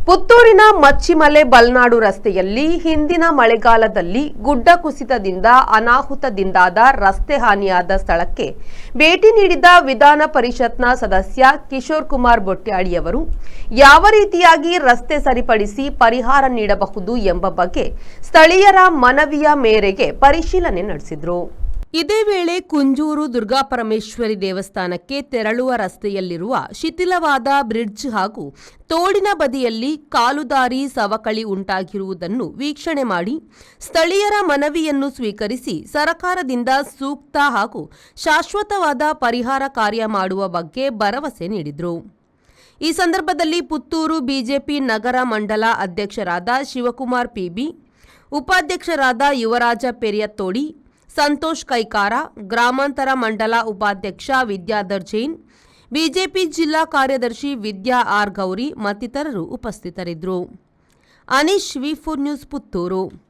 ಪುತ್ತೂರಿನ ಮಚ್ಚಿಮಲೆ ಬಲ್ನಾಡು ರಸ್ತೆಯಲ್ಲಿ ಹಿಂದಿನ ಮಳೆಗಾಲದಲ್ಲಿ ಗುಡ್ಡ ಕುಸಿತದಿಂದ ಅನಾಹುತದಿಂದಾದ ರಸ್ತೆ ಹಾನಿಯಾದ ಸ್ಥಳಕ್ಕೆ ಭೇಟಿ ನೀಡಿದ ವಿಧಾನ ಪರಿಷತ್ನ ಸದಸ್ಯ ಕಿಶೋರ್ ಕುಮಾರ್ ಬೊಟ್ಯಾಳಿಯವರು ಯಾವ ರೀತಿಯಾಗಿ ರಸ್ತೆ ಸರಿಪಡಿಸಿ ಪರಿಹಾರ ನೀಡಬಹುದು ಎಂಬ ಬಗ್ಗೆ ಸ್ಥಳೀಯರ ಮನವಿಯ ಮೇರೆಗೆ ಪರಿಶೀಲನೆ ನಡೆಸಿದರು. ಇದೇ ವೇಳೆ ಕುಂಜೂರು ದುರ್ಗಾಪರಮೇಶ್ವರಿ ದೇವಸ್ಥಾನಕ್ಕೆ ತೆರಳುವ ರಸ್ತೆಯಲ್ಲಿರುವ ಶಿಥಿಲವಾದ ಬ್ರಿಡ್ಜ್ ಹಾಗೂ ತೋಡಿನ ಬದಿಯಲ್ಲಿ ಕಾಲುದಾರಿ ಸವಕಳಿ ಉಂಟಾಗಿರುವುದನ್ನು ವೀಕ್ಷಣೆ ಮಾಡಿ ಸ್ಥಳೀಯರ ಮನವಿಯನ್ನು ಸ್ವೀಕರಿಸಿ ಸರಕಾರದಿಂದ ಸೂಕ್ತ ಹಾಗೂ ಶಾಶ್ವತವಾದ ಪರಿಹಾರ ಕಾರ್ಯ ಮಾಡುವ ಬಗ್ಗೆ ಭರವಸೆ ನೀಡಿದರು. ಈ ಸಂದರ್ಭದಲ್ಲಿ ಪುತ್ತೂರು ಬಿಜೆಪಿ ನಗರ ಮಂಡಲ ಅಧ್ಯಕ್ಷರಾದ ಶಿವಕುಮಾರ್ ಪಿಬಿ, ಉಪಾಧ್ಯಕ್ಷರಾದ ಯುವರಾಜ ಪೆರಿಯತ್ತೋಡಿ, ಸಂತೋಷ್ ಕೈಕಾರ, ಗ್ರಾಮಾಂತರ ಮಂಡಲ ಉಪಾಧ್ಯಕ್ಷ ವಿದ್ಯಾಧರ್ ಜೈನ್, ಬಿಜೆಪಿ ಜಿಲ್ಲಾ ಕಾರ್ಯದರ್ಶಿ ವಿದ್ಯಾ ಆರ್ ಗೌರಿ ಮತ್ತಿತರರು ಉಪಸ್ಥಿತರಿದ್ದರು. ಅನೀಶ್, ವಿ4 ನ್ಯೂಸ್, ಪುತ್ತೂರು.